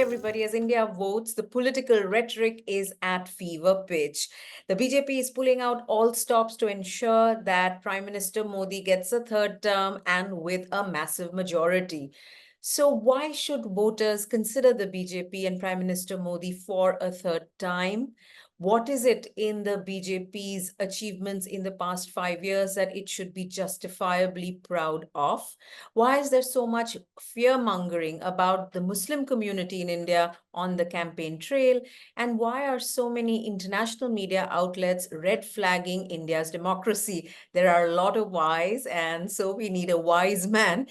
everybody. As India votes, the political rhetoric is at fever pitch. The BJP is pulling out all stops to ensure that Prime Minister Modi gets a third term and with a massive majority. So why should voters consider the BJP and Prime Minister Modi for a third time? What is it in the BJP's achievements in the past 5 years that it should be justifiably proud of? Why is there so much fear mongering about the Muslim community in India on the campaign trail? And why are so many international media outlets red flagging India's democracy? There are a lot of whys, and so we need a wise man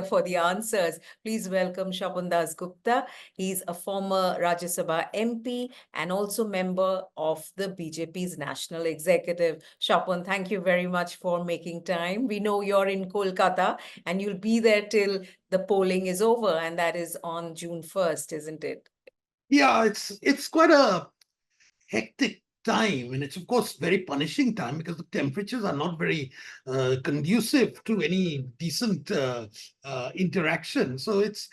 for the answers. Please welcome Swapan Dasgupta. He's a former Rajya Sabha MP and also member of the BJP's National Executive. Swapan, thank you very much for making time. We know you're in Kolkata and you'll be there till the polling is over, and that is on June 1st, isn't it? Yeah, it's quite a hectic time, and it's of course very punishing time because the temperatures are not very conducive to any decent interaction. So it's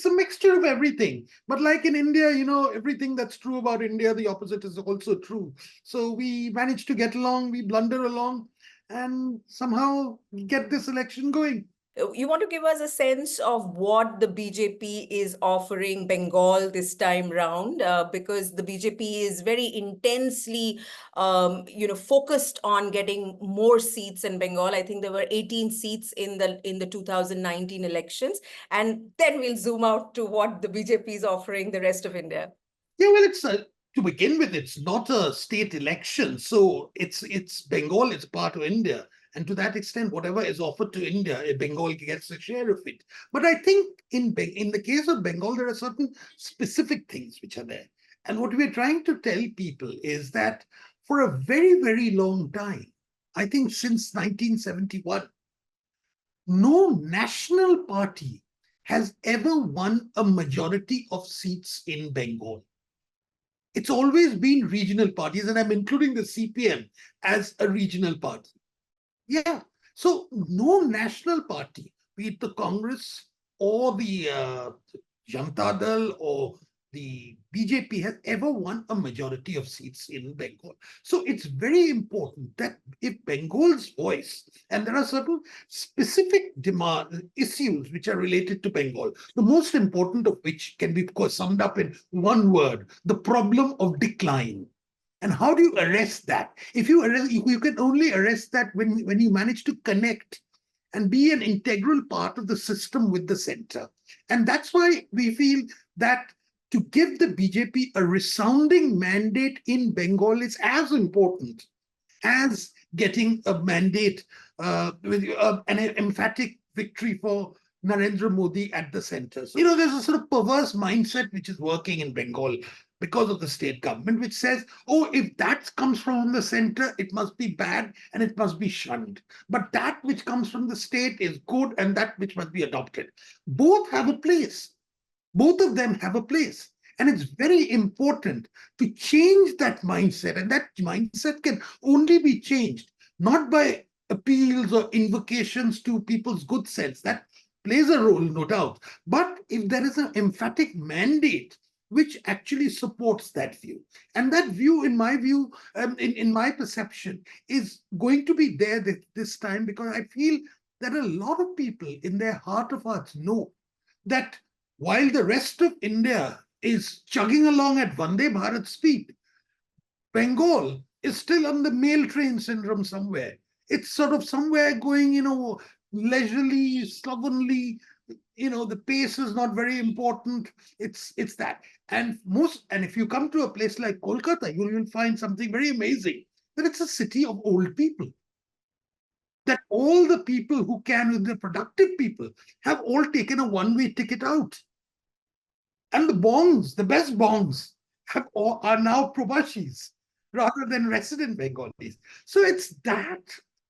a mixture of everything. But like in India, everything that's true about India, the opposite is also true. So we manage to get along, we blunder along, and somehow get this election going. You want to give us a sense of what the BJP is offering Bengal this time round, because the BJP is very intensely, focused on getting more seats in Bengal. I think there were 18 seats in the 2019 elections, and then we'll zoom out to what the BJP is offering the rest of India. Yeah, well, it's to begin with, it's not a state election, so it's Bengal is part of India, and to that extent, whatever is offered to India, Bengal gets a share of it. But I think in the case of Bengal, there are certain specific things which are there, and what we're trying to tell people is that for a very, very long time, I think since 1971, no national party has ever won a majority of seats in Bengal. It's always been regional parties, and I'm including the CPM as a regional party. Yeah. So no national party, be it the Congress or the Janata Dal or the BJP, has ever won a majority of seats in Bengal. So it's very important that if Bengal's voice, and there are certain specific issues which are related to Bengal, the most important of which can be, of course, summed up in one word: the problem of decline. And how do you arrest that? If you can only arrest that when you manage to connect and be an integral part of the system with the center. And that's why we feel that to give the BJP a resounding mandate in Bengal is as important as getting a mandate with an emphatic victory for Narendra Modi at the center. So, there's a sort of perverse mindset which is working in Bengal because of the state government, which says, oh, if that comes from the center, it must be bad and it must be shunned. But that which comes from the state is good, and that which must be adopted. Both have a place. Both of them have a place. And it's very important to change that mindset. And that mindset can only be changed not by appeals or invocations to people's good sense. That plays a role, no doubt. But if there is an emphatic mandate which actually supports that view. And that view, in my view, in my perception, is going to be there this time, because I feel that a lot of people in their heart of hearts know that while the rest of India is chugging along at Vande Bharat speed, Bengal is still on the mail train syndrome somewhere. It's sort of somewhere going, leisurely, slovenly. The pace is not very important. It's that. And if you come to a place like Kolkata, you will find something very amazing, that it's a city of old people. That all the people who can, the productive people, have all taken a one-way ticket out. And the best bongs, are now Probashis rather than resident Bengalis. So it's that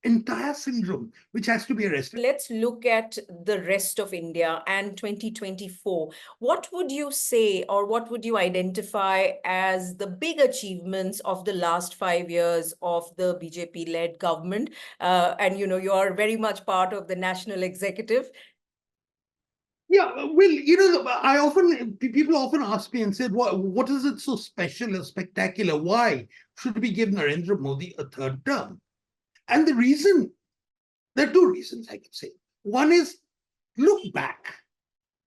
entire syndrome which has to be arrested. Let's look at the rest of India and 2024. What would you say, or what would you identify as the big achievements of the last 5 years of the BJP-led government? And you are very much part of the national executive. Yeah, well, people often ask me and said, what is it so special or spectacular? Why should we give Narendra Modi a third term? And there are two reasons I can say. One is look back.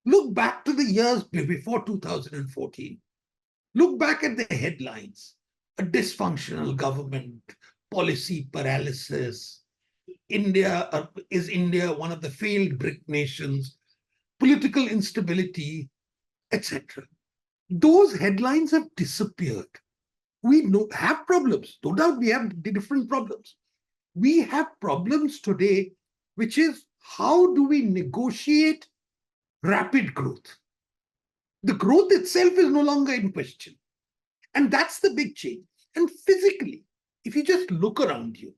Look back to the years before 2014. Look back at the headlines: a dysfunctional government, policy paralysis, is India one of the failed BRIC nations, political instability, etc. Those headlines have disappeared. We have problems. No doubt we have different problems. We have problems today, which is how do we negotiate rapid growth? The growth itself is no longer in question. And that's the big change. And physically, if you just look around you,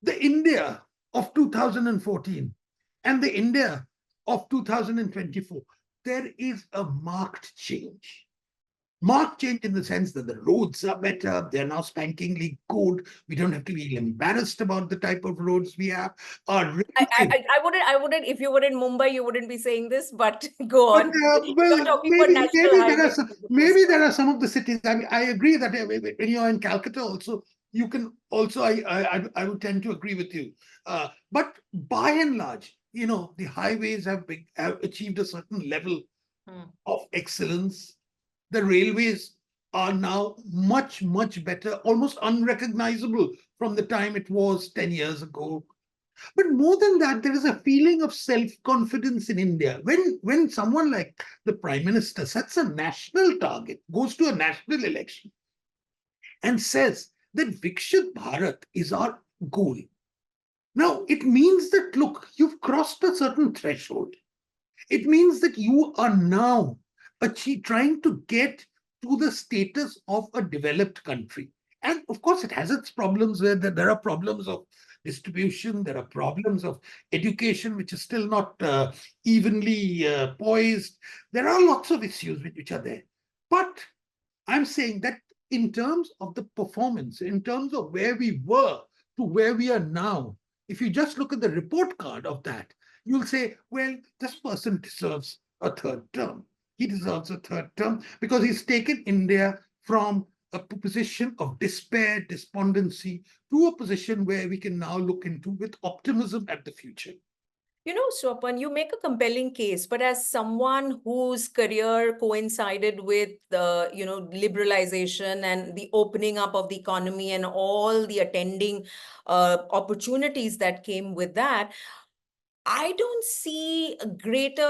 the India of 2014 and the India of 2024, there is a marked change. Marked change in the sense that the roads are better, they're now spankingly good. We don't have to be embarrassed about the type of roads we have. Our railways. I wouldn't, if you were in Mumbai, you wouldn't be saying this, but go But on. You're well, talking about national highways. maybe there are some of the cities. I mean, I agree that when you're in Calcutta, also you can also. I would tend to agree with you. But by and large, the highways have achieved a certain level of excellence. The railways are now much better, almost unrecognizable from the time it was 10 years ago. But more than that, there is a feeling of self-confidence in India. When someone like the Prime Minister sets a national target, goes to a national election, and says that Vikshit Bharat is our goal. Now, it means that, look, you've crossed a certain threshold. It means that you are now trying to get to the status of a developed country. And of course, it has its problems where there are problems of distribution, there are problems of education, which is still not evenly poised. There are lots of issues which are there. But I'm saying that in terms of the performance, in terms of where we were to where we are now, if you just look at the report card of that, you'll say, well, this person deserves a third term. He deserves a third term because he's taken India from a position of despair, despondency, to a position where we can now look into with optimism at the future. Swapan, you make a compelling case, but as someone whose career coincided with the, liberalization and the opening up of the economy and all the attending opportunities that came with that, I don't see a greater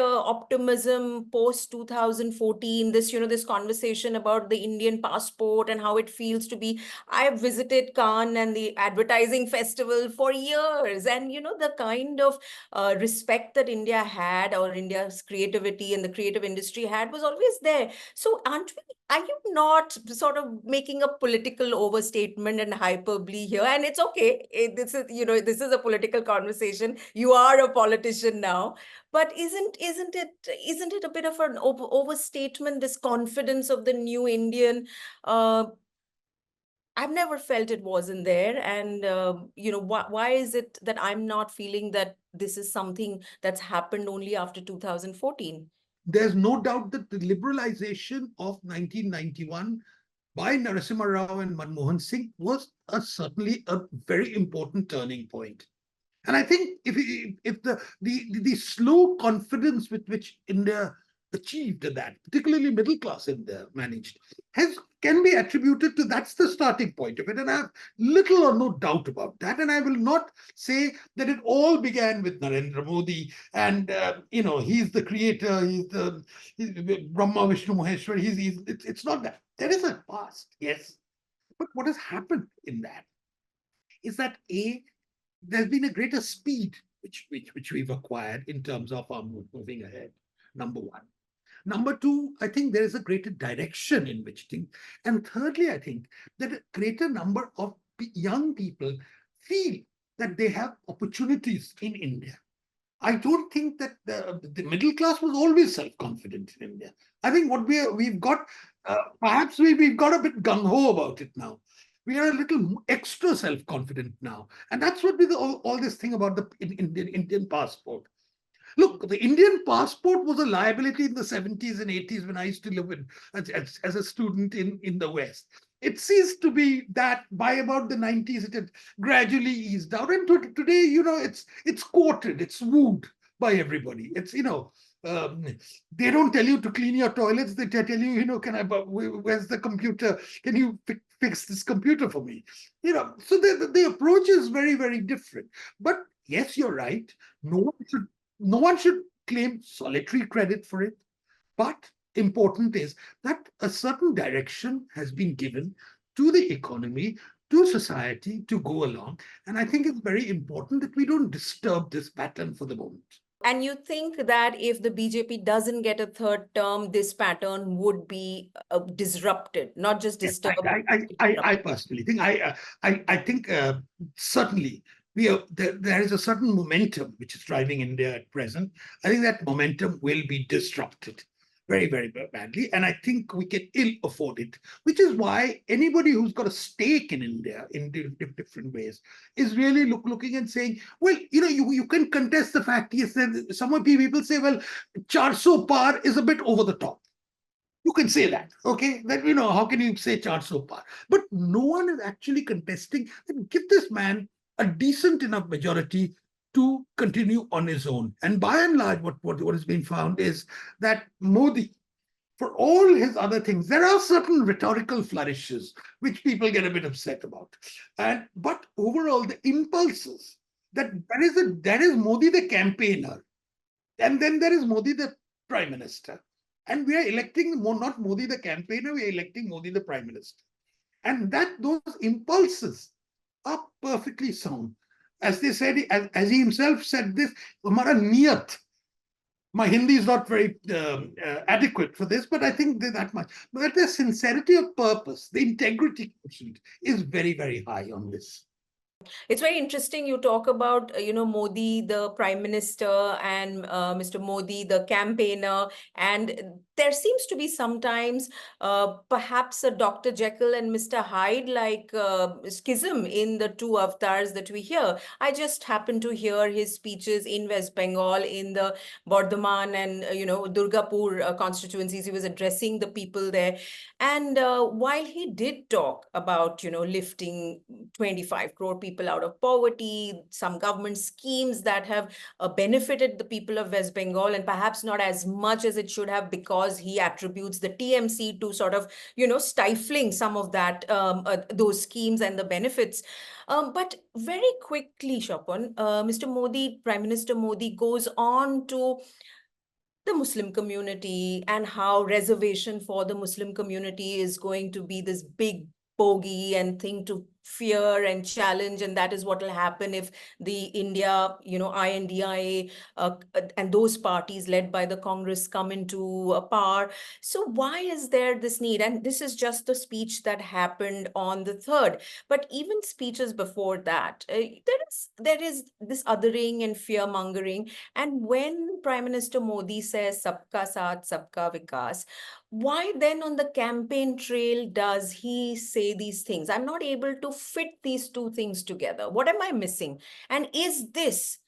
optimism post 2014. This conversation about the Indian passport and how it feels to be. I have visited Cannes and the advertising festival for years, and the kind of respect that India had, or India's creativity and the creative industry had, was always there. So, are you not sort of making a political overstatement and hyperbole here? And it's okay. This is a political conversation. You are a politician now, but isn't it a bit of an overstatement? This confidence of the new Indian. I've never felt it wasn't there, and why is it that I'm not feeling that this is something that's happened only after 2014? There's no doubt that the liberalization of 1991 by Narasimha Rao and Manmohan Singh was certainly a very important turning point. And I think if the slow confidence with which India achieved that, particularly middle class India managed, can be attributed to that's the starting point of it. And I have little or no doubt about that. And I will not say that it all began with Narendra Modi and he's the creator, he's Brahma Vishnu Maheshwar. It's not that. There is a past, yes. But what has happened in that is that there's been a greater speed which we've acquired in terms of our moving ahead. Number one. Number two, I think there is a greater direction in which things. And thirdly, I think that a greater number of young people feel that they have opportunities in India. I don't think that the middle class was always self-confident in India. I think what we've got, perhaps we've got a bit gung-ho about it now. We are a little extra self-confident now. And that's what with all this thing about the Indian passport. Look, the Indian passport was a liability in the 70s and 80s when I used to live as a student in the West. It ceased to be that by about the 90s. It had gradually eased out. And today, it's quoted, it's wooed by everybody. Um, they don't tell you to clean your toilets. They tell you, where's the computer? Can you fix this computer for me? So the approach is very, very different. But yes, you're right. No one should no one should claim solitary credit for it, but important is that a certain direction has been given to the economy, to society to go along. And I think it's very important that we don't disturb this pattern for the moment. And you think that if the BJP doesn't get a third term, this pattern would be disrupted, not just Yes, disturbed. I personally think I think certainly there is a certain momentum which is driving India at present. I think that momentum will be disrupted very, very badly, and I think we can ill afford it. Which is why anybody who's got a stake in India in different ways is really looking and saying, well, you can contest the fact. Yes, some people say, well, 400 par is a bit over the top. You can say that, okay? That, how can you say 400 par? But no one is actually contesting that give this man a decent enough majority to continue on his own. And by and large, what has been found is that Modi, for all his other things, there are certain rhetorical flourishes which people get a bit upset about. But overall, the impulses that there is Modi the campaigner, and then there is Modi the prime minister. And we are electing not Modi the campaigner, we are electing Modi the prime minister. And those impulses are perfectly sound. As they said, as he himself said this, Hamara niyat. My Hindi is not very adequate for this, but I think that much. But the sincerity of purpose, the integrity quotient is very, very high on this. It's very interesting. You talk about, Modi, the prime minister, and Mr. Modi, the campaigner. And there seems to be sometimes perhaps a Dr. Jekyll and Mr. Hyde like schism in the two avatars that we hear. I just happened to hear his speeches in West Bengal in the Bardhaman and, Durgapur constituencies. He was addressing the people there. And while he did talk about, lifting 25 crore people out of poverty, some government schemes that have benefited the people of West Bengal, and perhaps not as much as it should have, because he attributes the TMC to sort of, stifling some of that, those schemes and the benefits. But very quickly, Swapan, Mr. Modi, Prime Minister Modi goes on to the Muslim community and how reservation for the Muslim community is going to be this big bogey and thing to fear and challenge, and that is what will happen if the India, INDIA, and those parties led by the Congress come into power. So why is there this need? And this is just the speech that happened on the 3rd, but even speeches before that, there is this othering and fear mongering. And when Prime Minister Modi says "Sabka Saath, Sabka Vikas," why then on the campaign trail does he say these things? I'm not able to fit these two things together. What am I missing? And is this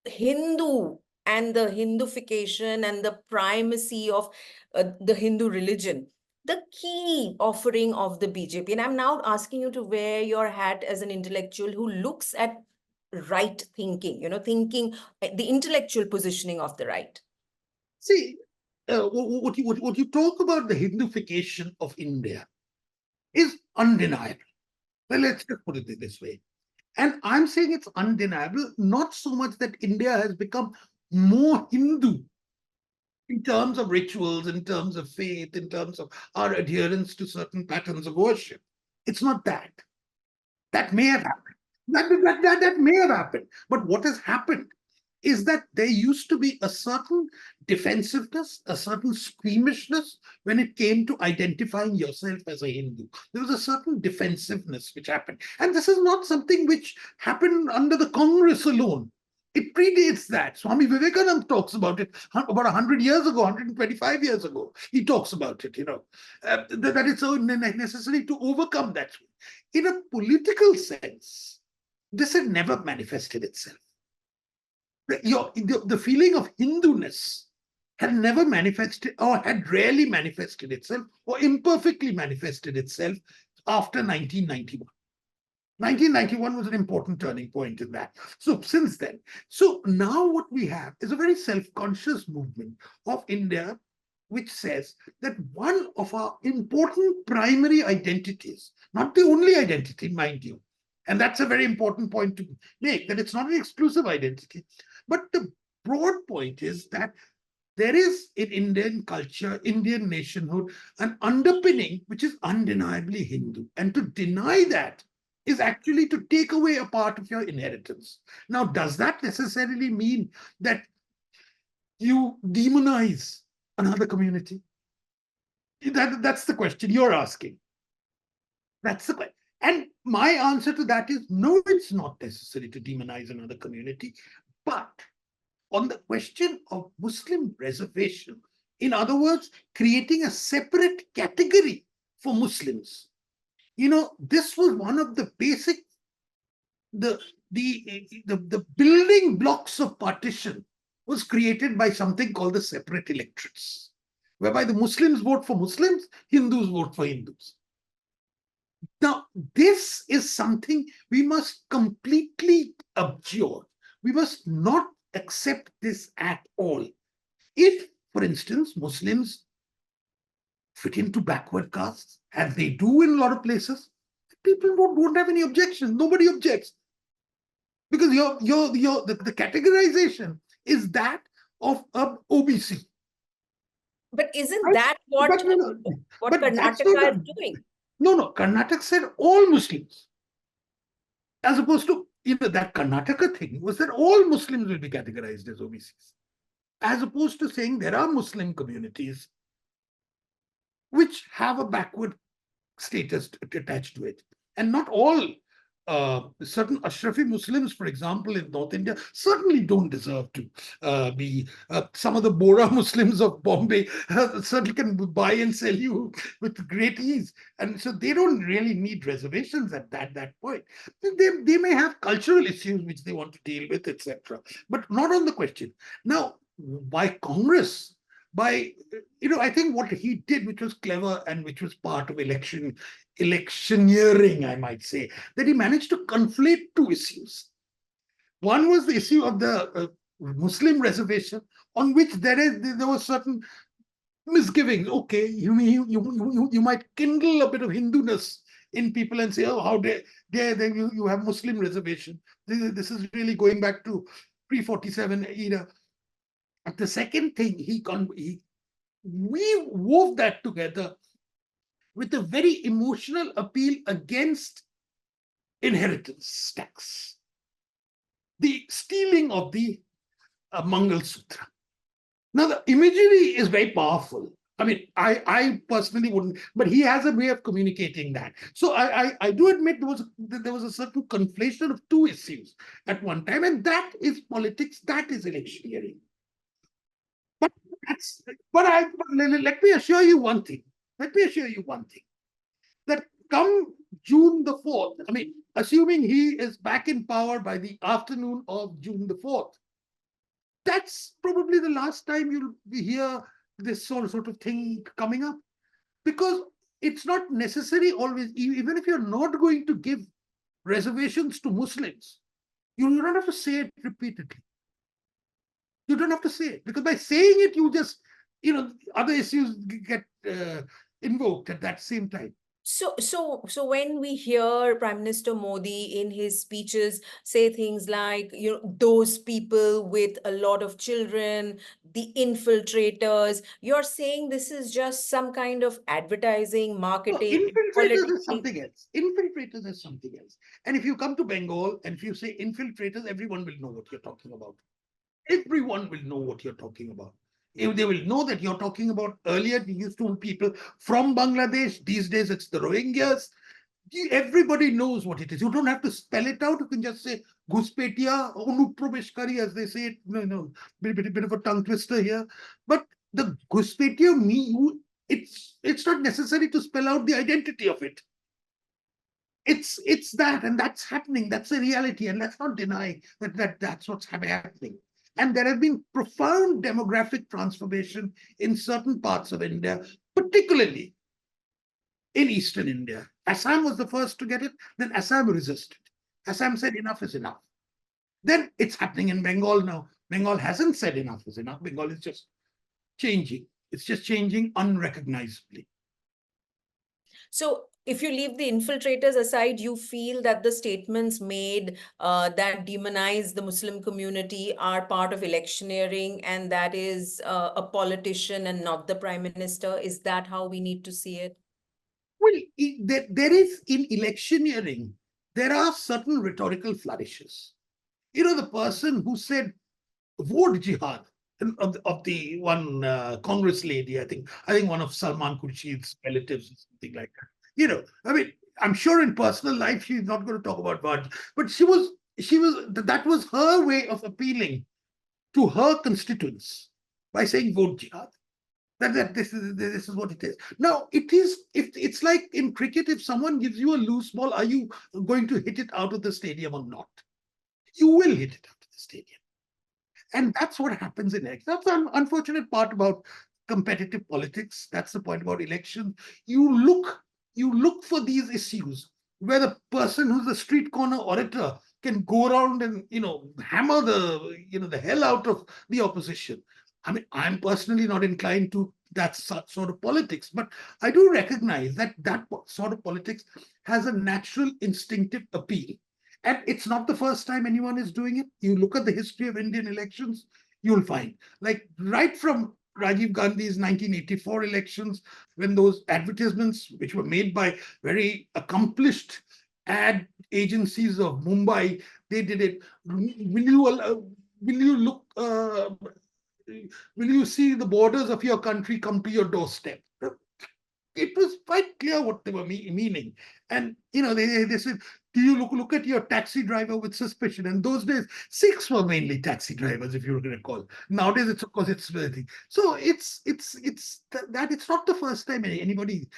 Hindu and the Hindufication and the primacy of the Hindu religion the key offering of the BJP? And I'm now asking you to wear your hat as an intellectual who looks at right thinking, thinking the intellectual positioning of the right. See, what you talk about the Hindufication of India is undeniable. Well, let's just put it this way. And I'm saying it's undeniable, not so much that India has become more Hindu in terms of rituals, in terms of faith, in terms of our adherence to certain patterns of worship. It's not that. That may have happened. That may have happened. But what has happened is that there used to be a certain defensiveness, a certain squeamishness when it came to identifying yourself as a Hindu. There was a certain defensiveness which happened. And this is not something which happened under the Congress alone. It predates that. Swami Vivekananda talks about it about 100 years ago, 125 years ago. He talks about it, that it's so necessary to overcome that. In a political sense, this had never manifested itself. The feeling of Hinduness had never manifested, or had rarely manifested itself, or imperfectly manifested itself after 1991. 1991 was an important turning point in that. So since then, so now what we have is a very self-conscious movement of India, which says that one of our important primary identities, not the only identity, mind you, and that's a very important point to make, that it's not an exclusive identity, but the broad point is that there is in Indian culture, Indian nationhood, an underpinning which is undeniably Hindu. And to deny that is actually to take away a part of your inheritance. Now, does that necessarily mean that you demonize another community? That's the question you're asking. That's the question. And my answer to that is no, it's not necessary to demonize another community. But on the question of Muslim reservation, in other words, creating a separate category for Muslims, this was one of the basic, the building blocks of partition was created by something called the separate electorates, whereby the Muslims vote for Muslims, Hindus vote for Hindus. Now, this is something we must completely abjure. We must not accept this at all. If, for instance, Muslims fit into backward castes, as they do in a lot of places, people won't have any objections. Nobody objects. Because the categorization is that of OBC. But isn't Right? that what But, what that's Karnataka is doing? No, Karnataka said all Muslims. As opposed to, that Karnataka thing was that all Muslims will be categorized as OBCs. As opposed to saying there are Muslim communities which have a backward status attached to it. And not all, certain Ashrafi Muslims, for example, in North India, certainly don't deserve to be. Some of the Bora Muslims of Bombay certainly can buy and sell you with great ease. And so they don't really need reservations at that point. They may have cultural issues which they want to deal with, etc., but not on the question. Now, by Congress, I think what he did, which was clever and which was part of electioneering, I might say, that he managed to conflate two issues. One was the issue of the Muslim reservation, on which there was certain misgivings. Okay, you might kindle a bit of Hinduness in people and say, oh, how dare you have Muslim reservation. This is really going back to pre-47 era. The second thing, we wove that together with a very emotional appeal against inheritance tax, the stealing of the Mangal Sutra. Now, the imagery is very powerful. I mean, I personally wouldn't, but he has a way of communicating that. So I do admit there was a certain conflation of two issues at one time, and that is politics, that is electioneering. But let me assure you one thing. That come June the 4th, I mean, assuming he is back in power by the afternoon of June the 4th, that's probably the last time you'll hear this sort of thing coming up. Because it's not necessary always, even if you're not going to give reservations to Muslims, you don't have to say it repeatedly. You don't have to say it, because by saying it, you just, other issues get invoked at that same time. So when we hear Prime Minister Modi in his speeches say things like, those people with a lot of children, the infiltrators, you're saying this is just some kind of advertising, marketing, Infiltrators is politics. something else. Infiltrators is something else. And if you come to Bengal and if you say infiltrators, everyone will know what you're talking about. Everyone will know what you're talking about. If they will know that you're talking about, earlier you used to people from Bangladesh, these days it's the Rohingyas. Everybody knows what it is. You don't have to spell it out. You can just say Ghuspetia, Anupraveshkari, as they say it. Bit of a tongue twister here. But the Ghuspetia, it's not necessary to spell out the identity of it. It's that, and that's happening. That's a reality, and let's not deny that's what's happening. And there have been profound demographic transformation in certain parts of India, particularly in eastern India. Assam was the first to get it, then Assam resisted. Assam said enough is enough. Then it's happening in Bengal now. Bengal hasn't said enough is enough. Bengal is just changing. It's just changing unrecognizably. So if you leave the infiltrators aside, you feel that the statements made that demonize the Muslim community are part of electioneering, and that is a politician and not the prime minister. Is that how we need to see it? Well, there is in electioneering, there are certain rhetorical flourishes. The person who said vote jihad of the one Congress lady, I think one of Salman Khurshid's relatives or something like that. I mean, I'm sure in personal life she's not going to talk about Vaj, but that was her way of appealing to her constituents by saying vote jihad. That this is what it is. Now if it's like in cricket, if someone gives you a loose ball, are you going to hit it out of the stadium or not? You will hit it out of the stadium. And that's what happens in elections. That's the unfortunate part about competitive politics. That's the point about elections. You look for these issues where the person who's a street corner orator can go around and hammer the hell out of the opposition. I mean, I'm personally not inclined to that sort of politics, but I do recognize that sort of politics has a natural instinctive appeal. And it's not the first time anyone is doing it. You look at the history of Indian elections, you'll find, like right from Rajiv Gandhi's 1984 elections, when those advertisements, which were made by very accomplished ad agencies of Mumbai, they did it. Will you look? Will you see the borders of your country come to your doorstep? It was quite clear what they were meaning. And they said, do you look at your taxi driver with suspicion? And those days, Sikhs were mainly taxi drivers, if you recall. Nowadays, it's of course it's so it's that it's not the first time anybody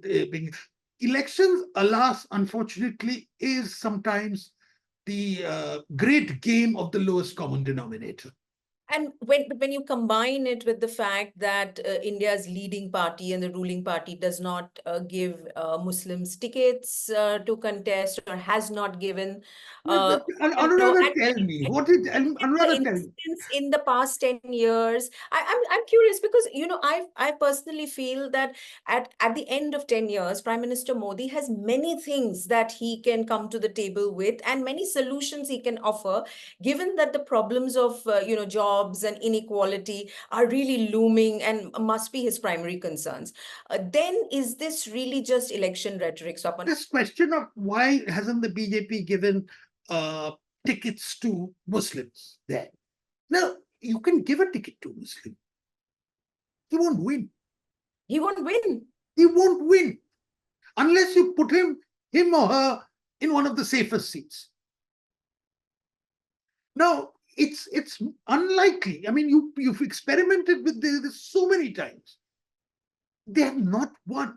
being elections. Alas, unfortunately, is sometimes the great game of the lowest common denominator. And when you combine it with the fact that India's leading party and the ruling party does not give Muslims tickets to contest, or has not given, Anuradha, tell me, what did Anuradha tell me? instance in the past 10 years. I'm curious because I personally feel that at the end of 10 years, Prime Minister Modi has many things that he can come to the table with, and many solutions he can offer, given that the problems of jobs and inequality are really looming and must be his primary concerns. Then is this really just election rhetoric, Swapan? This question of why hasn't the BJP given tickets to Muslims there? Now, you can give a ticket to a Muslim. He won't win. He won't win. He won't win unless you put him or her in one of the safest seats. Now, it's unlikely. I mean, you've experimented with this so many times. They have not won,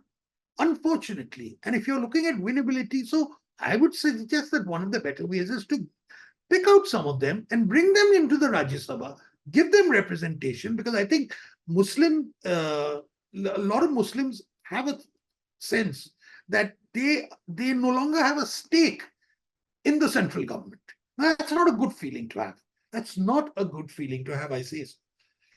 unfortunately. And if you're looking at winnability, so I would suggest that one of the better ways is to pick out some of them and bring them into the Rajya Sabha, give them representation, because I think a lot of Muslims have a sense that they no longer have a stake in the central government. That's not a good feeling to have. That's not a good feeling to have, I say so.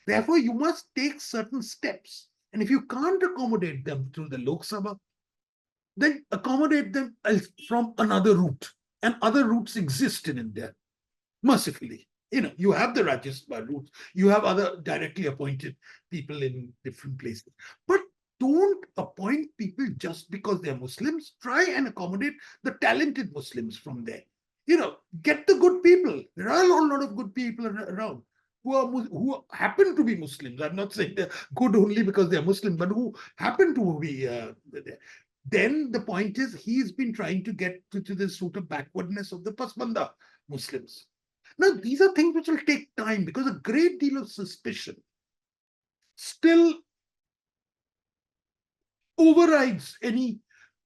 Therefore, you must take certain steps. And if you can't accommodate them through the Lok Sabha, then accommodate them from another route. And other routes exist in India, mercifully. You have the Rajya Sabha routes, you have other directly appointed people in different places. But don't appoint people just because they're Muslims. Try and accommodate the talented Muslims from there. Get the good people. There are a lot of good people around who happen to be Muslims. I'm not saying they're good only because they're Muslim, but who happen to be there. then the point is he's been trying to get to this sort of backwardness of the Pasmanda Muslims. Now, these are things which will take time because a great deal of suspicion still overrides any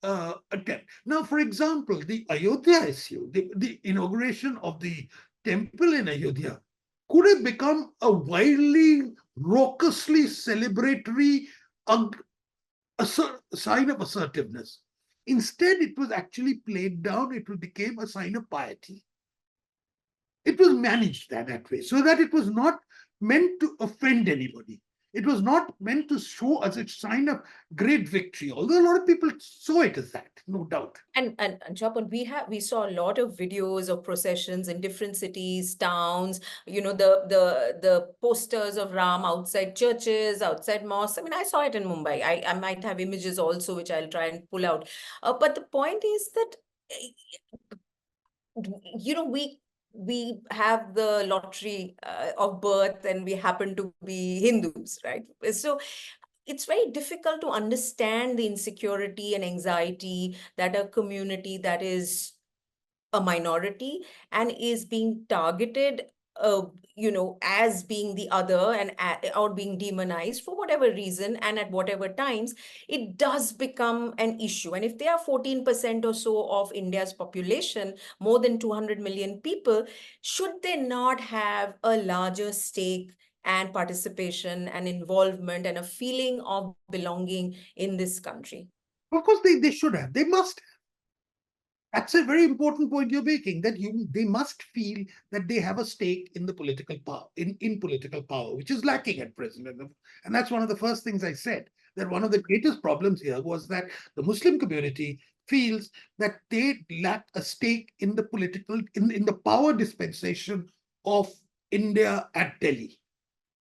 attempt. Now, for example, the Ayodhya issue, the inauguration of the temple in Ayodhya, could have become a wildly, raucously celebratory sign of assertiveness. Instead, it was actually played down, it became a sign of piety. It was managed that way, so that it was not meant to offend anybody. It was not meant to show as a sign of great victory, although a lot of people saw it as that, no doubt. And Swapan, we saw a lot of videos of processions in different cities, towns, the posters of Ram outside churches, outside mosques. I mean, I saw it in Mumbai. I might have images also, which I'll try and pull out. But the point is that, we have the lottery of birth and we happen to be Hindus, right? So it's very difficult to understand the insecurity and anxiety that a community that is a minority and is being targeted, as being the other and or being demonized for whatever reason and at whatever times, it does become an issue. And if they are 14% or so of India's population, more than 200 million people, should they not have a larger stake and participation and involvement and a feeling of belonging in this country? Of course, they should have. They must. That's a very important point you're making, that they must feel that they have a stake in the political power, in political power, which is lacking at present. And that's one of the first things I said, that one of the greatest problems here was that the Muslim community feels that they lack a stake in the political, in the power dispensation of India at Delhi.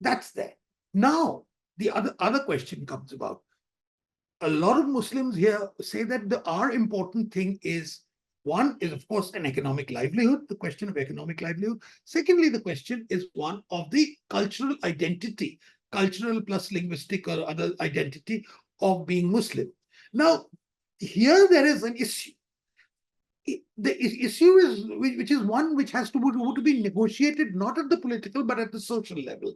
That's there. Now, the other question comes about. A lot of Muslims here say that our important thing is, one is, of course, an economic livelihood, the question of economic livelihood. Secondly, the question is one of the cultural identity, cultural plus linguistic or other identity of being Muslim. Now, here there is an issue. The issue is, which is one which has to be negotiated not at the political but at the social level,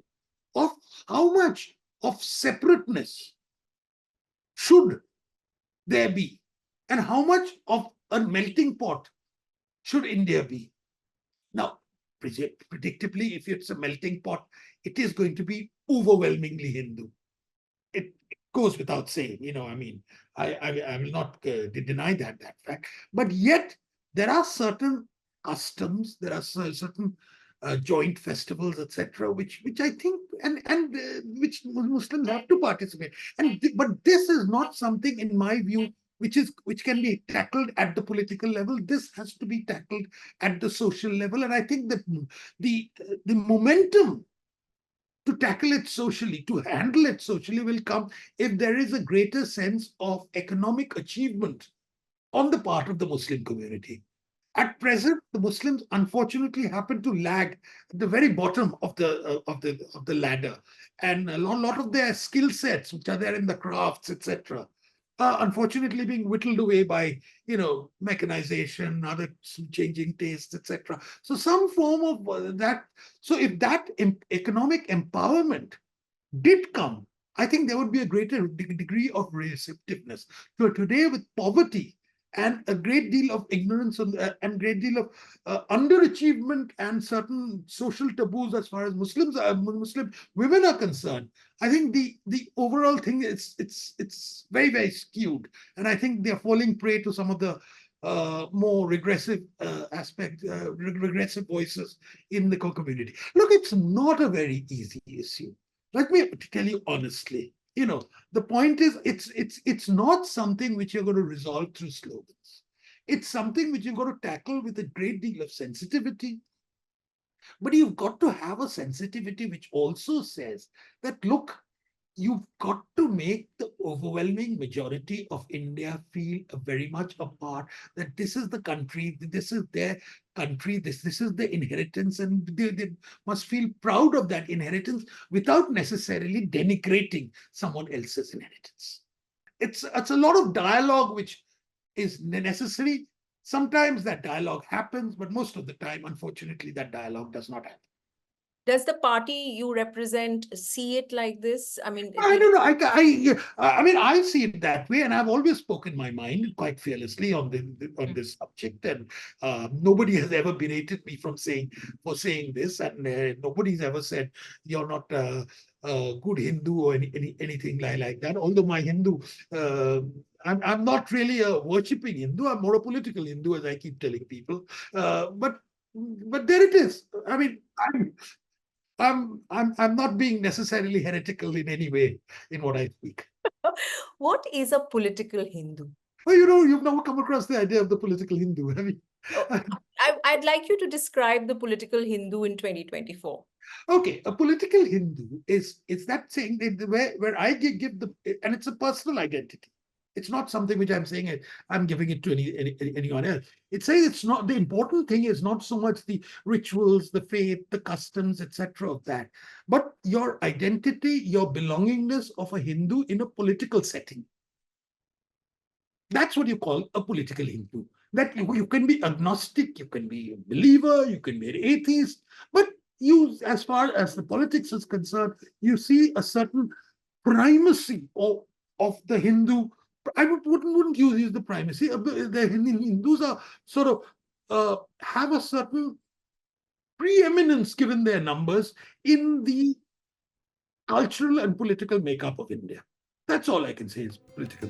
of how much of separateness should there be, and how much of a melting pot should India be? Now, predictably, if it's a melting pot, it is going to be overwhelmingly Hindu. It goes without saying, I mean, I will not deny that fact. But yet, there are certain customs, there are certain joint festivals, etc., which I think and which Muslims have to participate. But this is not something, in my view, which can be tackled at the political level. This has to be tackled at the social level, and I think that the momentum to tackle it socially, to handle it socially, will come if there is a greater sense of economic achievement on the part of the Muslim community. At present, the Muslims unfortunately happen to lag at the very bottom of the ladder, and a lot of their skill sets, which are there in the crafts, etc., are unfortunately being whittled away by mechanization, other changing tastes, etc. So some form of that. So if that economic empowerment did come, I think there would be a greater degree of receptiveness. So today, with poverty and a great deal of ignorance and great deal of underachievement and certain social taboos as far as Muslim women are concerned, I think the overall thing is it's very, very skewed, and I think they're falling prey to some of the more regressive regressive voices in the community. Look, it's not a very easy issue. Let me tell you honestly. The point is, it's not something which you're going to resolve through slogans. It's something which you've got to tackle with a great deal of sensitivity. But you've got to have a sensitivity which also says that, look, you've got to make the overwhelming majority of India feel very much a part, that this is the country, this is their country, this is the inheritance, and they must feel proud of that inheritance without necessarily denigrating someone else's inheritance. it's a lot of dialogue which is necessary. Sometimes that dialogue happens, but most of the time, unfortunately, that dialogue does not happen. Does the party you represent see it like this? I mean, I don't know. I mean, I see it that way, and I've always spoken my mind quite fearlessly on this subject, and nobody has ever berated me for saying this, and nobody's ever said you're not a good Hindu or anything like that. Although my Hindu, I'm not really a worshipping Hindu. I'm more a political Hindu, as I keep telling people. But there it is. I mean, I'm not being necessarily heretical in any way in what I speak. what is a political Hindu? Well, you've never come across the idea of the political Hindu, have you? Oh, I'd like you to describe the political Hindu in 2024. Okay, a political Hindu is that saying where I give the, and it's a personal identity. It's not something which I'm saying I'm giving it to anyone else. It's saying it's not, the important thing is not so much the rituals, the faith, the customs, etc. of that, but your identity, your belongingness of a Hindu in a political setting. That's what you call a political Hindu. That you can be agnostic, you can be a believer, you can be an atheist, but you, as far as the politics is concerned, you see a certain primacy of the Hindu. I wouldn't use the primacy. The Hindus are sort of have a certain preeminence given their numbers in the cultural and political makeup of India. That's all I can say is political.